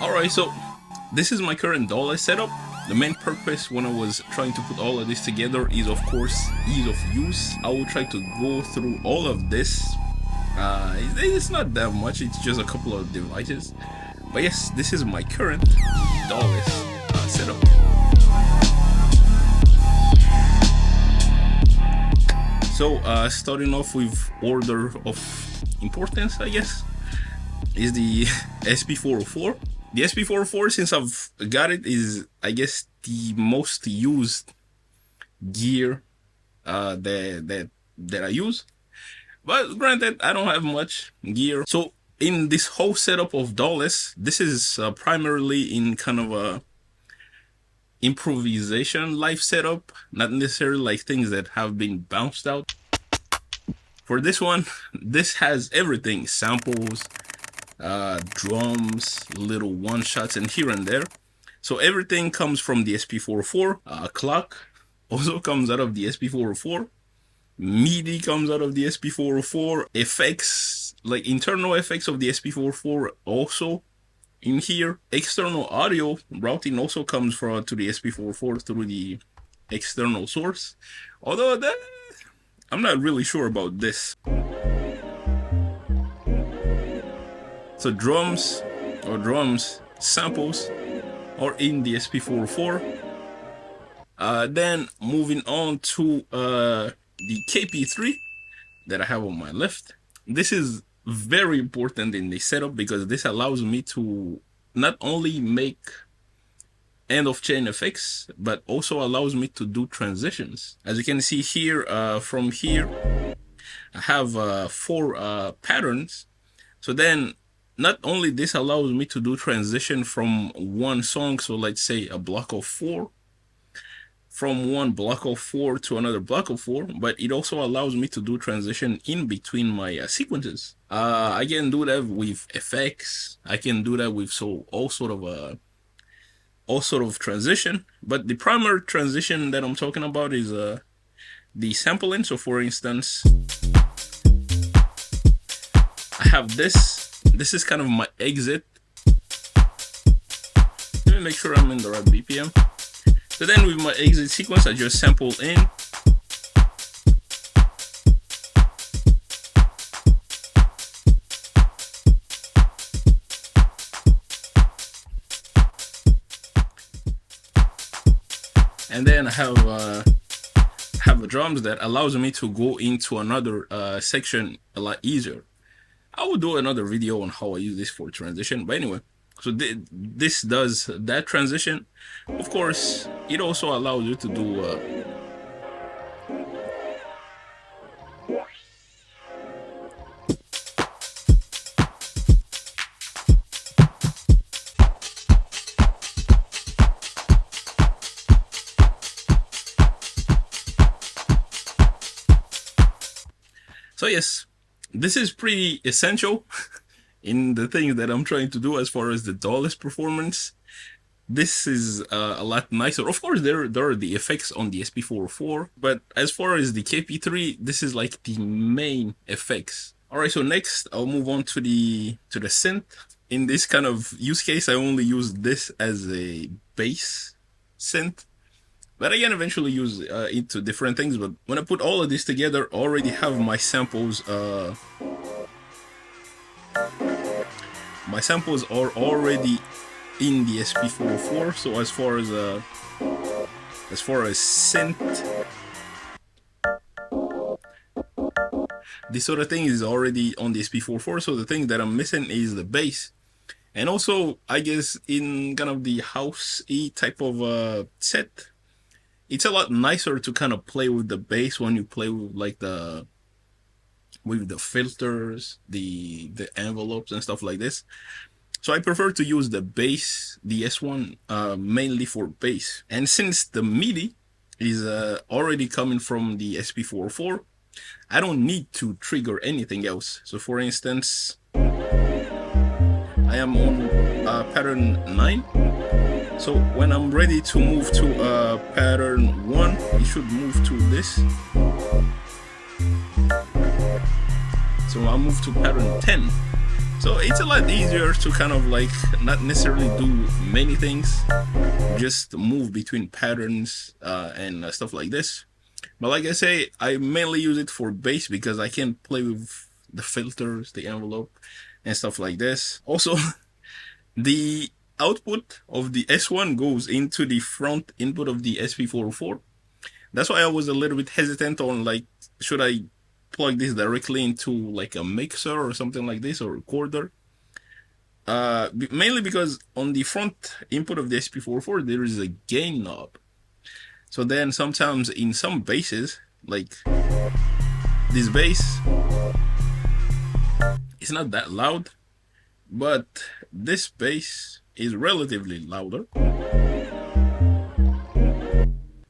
Alright, so this is my current Dawless setup. The main purpose when I was trying to put all of this together is of course ease of use. I will try to go through all of this. It's not that much, it's just a couple of devices. But yes, this is my current Dawless setup. So starting off with order of importance, I guess, is the SP404. The SP404, since I've got it, is I guess the most used gear that I use. But granted, I don't have much gear. So in this whole setup of Dawless, this is primarily in kind of a improvisation live setup, not necessarily like things that have been bounced out. For this one, this has everything: samples, drums, little one shots, and here and there. So everything comes from the SP404. Clock also comes out of the SP404. MIDI comes out of the SP404. Effects, like internal effects of the SP404, also in here. External audio routing also comes from to the SP404 through the external source. Although that, I'm not really sure about this. So drums samples are in the SP404. Then moving on to the KP3 that I have on my left. This is very important in the setup because this allows me to not only make end of chain effects, but also allows me to do transitions. As you can see here, from here, I have 4 patterns. So then not only this allows me to do transition from one song, so let's say a block of 4, from one block of 4 to another block of 4, but it also allows me to do transition in between my sequences. I can do that with effects. I can do that with all sort of transition. But the primary transition that I'm talking about is the sampling. So for instance, I have this. This is kind of my exit. Let me make sure I'm in the right BPM. So then with my exit sequence, I just sample in. And then I have drums that allows me to go into another section a lot easier. I will do another video on how I use this for transition, but anyway, so this does that transition. Of course, it also allows you to do so yes, this is pretty essential in the things that I'm trying to do as far as the Dawless performance. This is a lot nicer. Of course, there are the effects on the SP404, but as far as the KP3, this is like the main effects. All right, so next I'll move on to the synth. In this kind of use case, I only use this as a bass synth, but I can eventually use it to different things. But when I put all of this together, I already have my samples. My samples are already in the SP404. So as far as synth, this sort of thing is already on the SP404. So the thing that I'm missing is the bass. And also, I guess in kind of the house-y type of set, it's a lot nicer to kind of play with the bass when you play with like the filters, the envelopes and stuff like this. So I prefer to use the bass, the S1, mainly for bass. And since the MIDI is already coming from the SP404, I don't need to trigger anything else. So for instance, I am on pattern 9. So when I'm ready to move to pattern 1, it should move to this. So I'll move to pattern 10. So it's a lot easier to kind of like not necessarily do many things, just move between patterns and stuff like this. But like I say, I mainly use it for bass because I can play with the filters, the envelope, and stuff like this. Also, the output of the S1 goes into the front input of the SP404. That's why I was a little bit hesitant on like, should I plug this directly into like a mixer or something like this, or recorder? Mainly because on the front input of the SP404 there is a gain knob. So then sometimes in some basses, like this bass, it's not that loud, but this bass is relatively louder.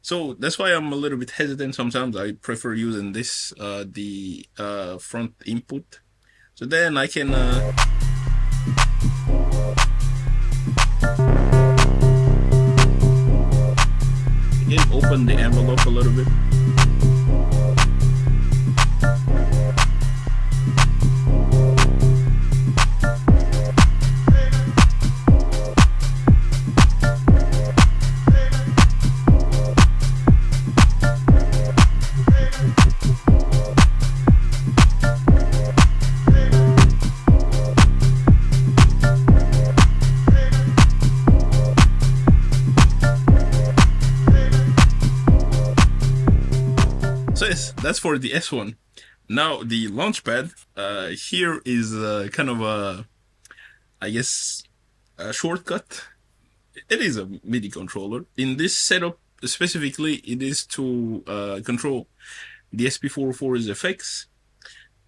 So that's why I'm a little bit hesitant. Sometimes I prefer using this, the front input. So then I can again open the envelope a little bit. So yes, that's for the S1. Now the LaunchPad, here is kind of a, I guess, a shortcut. It is a MIDI controller. In this setup specifically, it is to control the SP404's effects.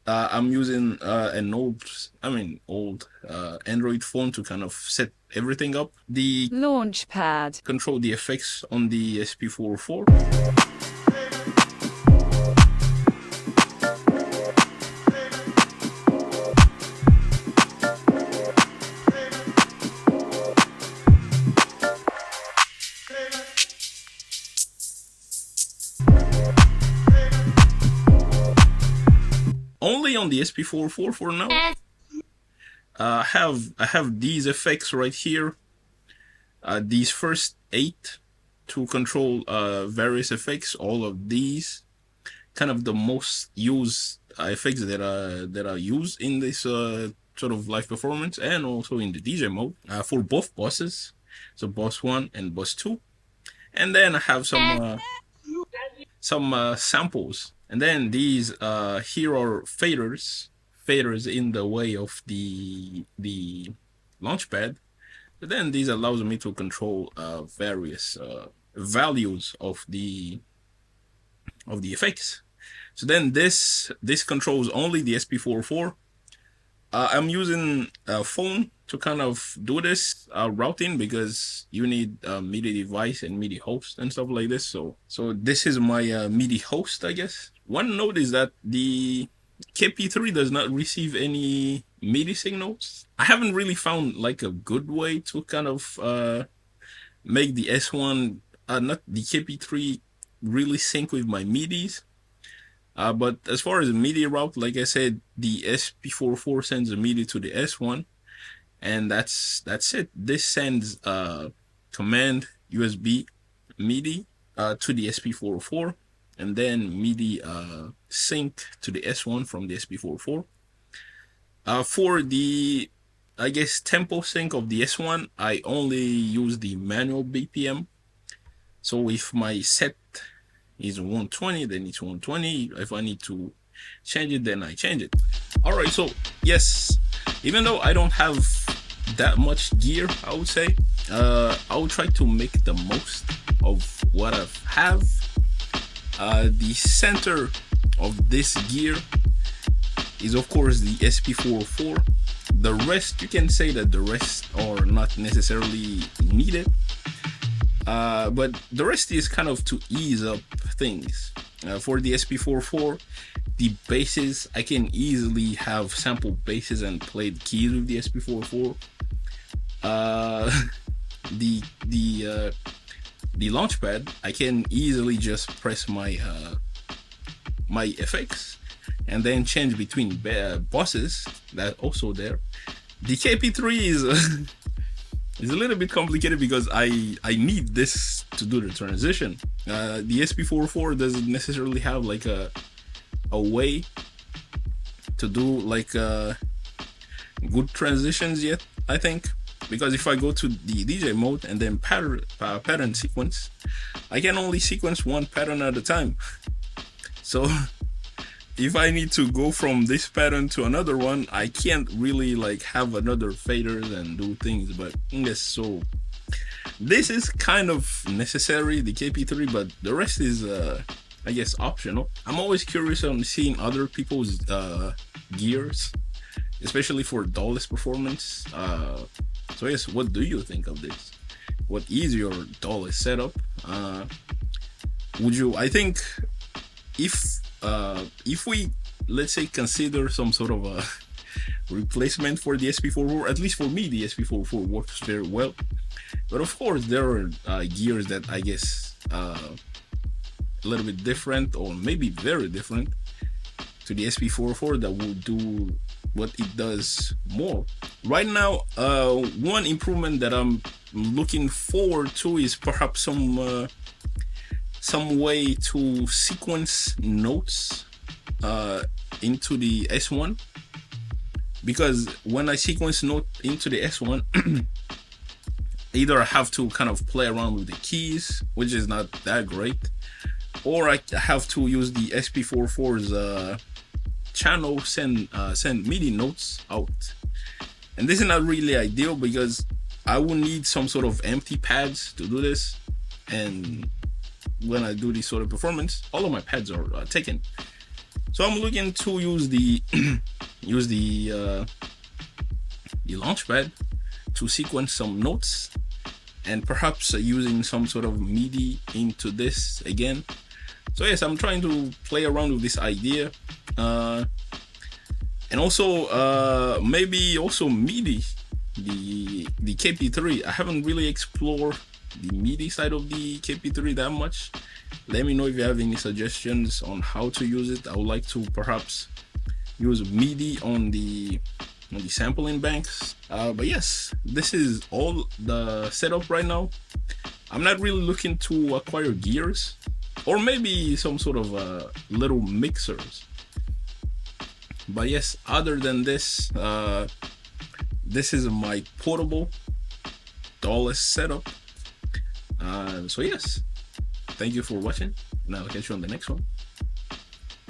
I'm using an old Android phone to kind of set everything up. The LaunchPad control the effects on the SP404. Only on the SP404 for now. I have these effects right here. These first 8 to control various effects. All of these, kind of the most used effects that are used in this sort of live performance, and also in the DJ mode for both bosses. So boss 1 and boss 2, and then I have some samples. And then these here are faders in the way of the LaunchPad. But then these allows me to control various values of the effects. So then this controls only the SP404. I'm using a phone to kind of do this routing, because you need a MIDI device and MIDI host and stuff like this. So this is my MIDI host, I guess. One note is that the KP3 does not receive any MIDI signals. I haven't really found like a good way to kind of make the S1, not the KP3, really sync with my MIDIs. But as far as the MIDI route, like I said, the SP404 sends a MIDI to the S1, and that's it. This sends command USB MIDI to the SP404, and then MIDI sync to the S1 from the SP404. For the, I guess, tempo sync of the S1, I only use the manual BPM. So if my set is 120, then it's 120. If I need to change it, then I change it. All right, so yes, even though I don't have that much gear, I would say I will try to make the most of what I have. The center of this gear is of course the SP404. The rest, you can say that the rest are not necessarily needed. But the rest is kind of to ease up things. For the SP404, the basses, I can easily have sample basses and play the keys with the SP404. The LaunchPad, I can easily just press my my effects and then change between buses. That also there. The KP3 is is a little bit complicated because I need this to do the transition. The SP404 doesn't necessarily have like a way to do like good transitions yet, I think, because if I go to the DJ mode and then pattern sequence, I can only sequence one pattern at a time. So if I need to go from this pattern to another one, I can't really like have another faders and do things. But yes, so this is kind of necessary, the KP3, but the rest is I guess optional. I'm always curious on seeing other people's gears, especially for Dawless performance. So yes, what do you think of this? What is your Dawless setup? Would you? I think if we, let's say, consider some sort of a replacement for the SP404, at least for me, the SP404 works very well. But of course, there are gears that I guess a little bit different, or maybe very different to the SP404, that will do what it does more. Right now, one improvement that I'm looking forward to is perhaps some way to sequence notes into the S1, because when I sequence note into the S1, either I have to kind of play around with the keys, which is not that great, or I have to use the SP404's channel, send MIDI notes out, and this is not really ideal because I will need some sort of empty pads to do this, and when I do this sort of performance, all of my pads are taken. So I'm looking to use the LaunchPad to sequence some notes, and perhaps using some sort of MIDI into this again. So yes, I'm trying to play around with this idea, and also maybe also MIDI, the KP3. I haven't really explored the MIDI side of the KP3 that much. Let me know if you have any suggestions on how to use it. I would like to perhaps use MIDI on the sampling banks. But yes, this is all the setup right now. I'm not really looking to acquire gears, or maybe some sort of little mixers. But yes, other than this, this is my portable Dawless setup. So yes, thank you for watching, and I'll catch you on the next one.